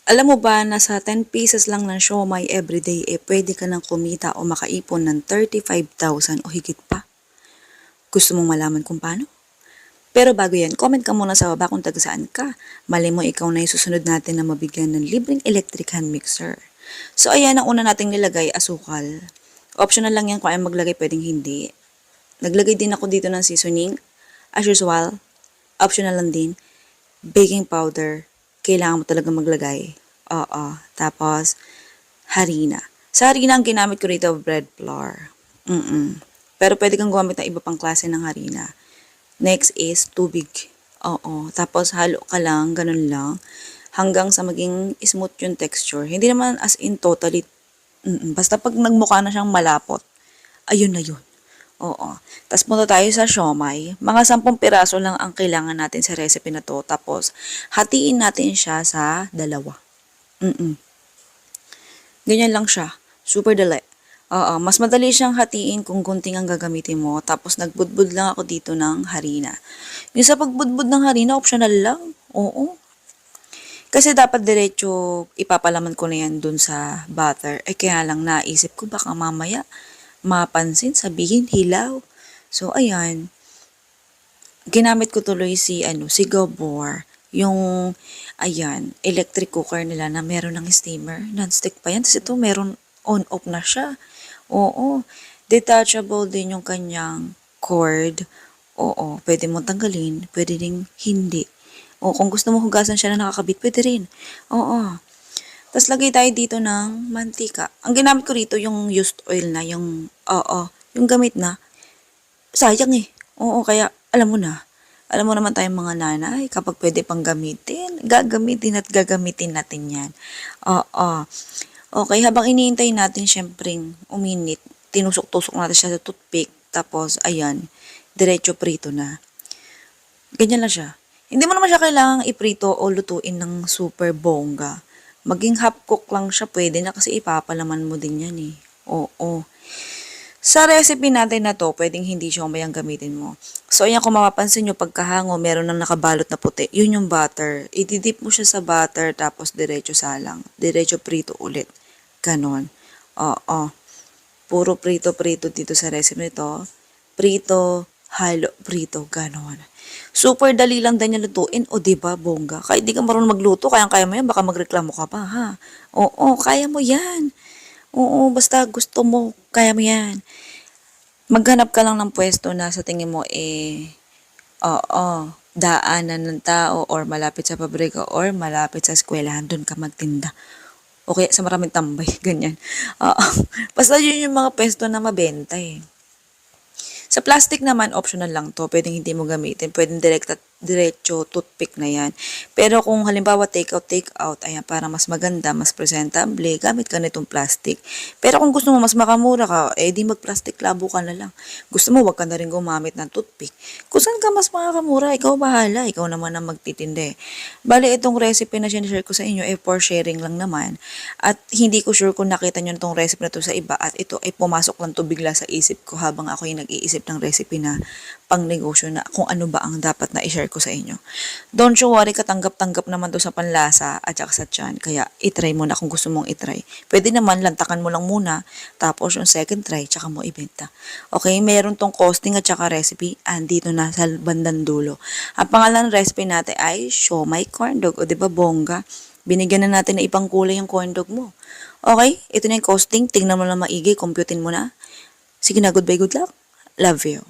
Alam mo ba na sa 10 pieces lang ng siomai everyday, pwede ka nang kumita o makaipon ng 35,000 o higit pa? Gusto mong malaman kung paano? Pero bago yan, comment ka muna sa baba kung taga saan ka. Malay mo ikaw na yung susunod natin na mabigyan ng libreng electric hand mixer. So ayan, ang una nating nilagay, asukal. Optional lang yan kung ayaw maglagay, pwedeng hindi. Naglagay din ako dito ng seasoning. As usual, optional lang din. Baking powder, kailangan mo talaga maglagay. Oo. Tapos, harina. Sa harina, ang ginamit ko rito, bread flour. Pero pwede kang gumamit ng iba pang klase ng harina. Next is tubig. Oo. Tapos, halo ka lang, ganun lang. Hanggang sa maging smooth yung texture. Hindi naman as in totally. Basta pag nagmukha na siyang malapot, ayun na yun. Oo. Tapos punta tayo sa siomai. Mga 10 piraso lang ang kailangan natin sa recipe na to. Tapos, hatiin natin siya sa dalawa. Ganyan lang siya. Super dali. Oo, mas madali siyang hatiin kung gunting ang gagamitin mo. Tapos nagbudbud lang ako dito ng harina. Yung sa pagbudbud ng harina, optional lang. Oo. Kasi dapat diretso ipapalaman ko na yan dun sa butter. Kaya lang naisip ko baka mamaya mapansin, sabihin hilaw. So ayan, ginamit ko tuloy si Gabor, yung ayan, electric cooker nila na meron ng steamer, non-stick pa yan. Tapos ito meron on-off na siya. Oo, detachable din yung kanyang cord. Oo, pwede mo tanggalin, pwede ding hindi. O kung gusto mo hugasan siya na nakakabit, pwede rin. Oo. Tapos lagay tayo dito ng mantika. Ang ginamit ko rito yung used oil na, yung gamit na. Sayang eh. Oo, kaya alam mo na. Alam mo naman tayong mga nanay, kapag pwede pang gamitin, gagamitin at gagamitin natin yan. Oo. Okay, habang iniintay natin, syempreng uminit, tinusok-tusok natin siya sa toothpick. Tapos, ayan, diretso prito na. Ganyan lang siya. Hindi mo naman siya kailangang iprito o lutuin ng super bongga. Maging half cook lang siya, pwede na kasi ipapalaman mo din yan eh. Oo. Sa recipe natin na to, pwedeng hindi siomai ang gamitin mo. So, ayan kung mapapansin nyo, pagkahango, meron ng nakabalot na puti. Yun yung butter. Ididip mo siya sa butter, tapos diretso salang. Diretso prito ulit. Ganon. Oo. Puro prito-prito dito sa recipe nito. Prito, halo, prito, ganon. Super dali lang din yung lutuin, o diba, bongga? Kahit di ka marunong magluto, kaya mo yan, baka magreklamo ka pa, ha? Oo, kaya mo yan. Oo, basta gusto mo, kaya mo yan. Maghanap ka lang ng pwesto na sa tingin mo, oo, daanan ng tao or malapit sa pabrika or malapit sa eskwelahan, doon ka magtinda. O kaya sa maraming tambay, ganyan. Oo, basta yun yung mga pwesto na mabenta eh. Sa plastic naman, optional lang to. Pwedeng hindi mo gamitin. Pwedeng diretso toothpick na yan. Pero kung halimbawa take out, ayan, para mas maganda, mas presentable, gamit ka nitong plastic. Pero kung gusto mo mas makamura ka, di mag-plastic labo ka na lang. Gusto mo, wag ka na rin gumamit ng toothpick. Kung saan ka mas makakamura, ikaw bahala. Ikaw naman ang magtitinde. Bale, itong recipe na sinishare ko sa inyo, for sharing lang naman. At hindi ko sure kung nakita nyo itong recipe na to sa iba at ito ay pumasok lang to bigla sa isip ko habang ako yung nag-iisip ng recipe na pang negosyo na kung ano ba ang dapat na i-share ko sa inyo. Don't you worry, katanggap-tanggap naman to sa panlasa at saka sa tiyan. Kaya itry mo na kung gusto mong itry. Pwede naman, lantakan mo lang muna. Tapos yung second try, tsaka mo ibenta. Okay, meron tong costing at saka recipe. Andito na sa bandang dulo. Ang pangalan ng recipe natin ay siomai corn dog. O diba bongga? Binigyan na natin na ibang kulay yung corn dog mo. Okay, ito na yung costing. Tingnan mo lang maigi, computein mo na. Sige na, goodbye, good luck. Love you.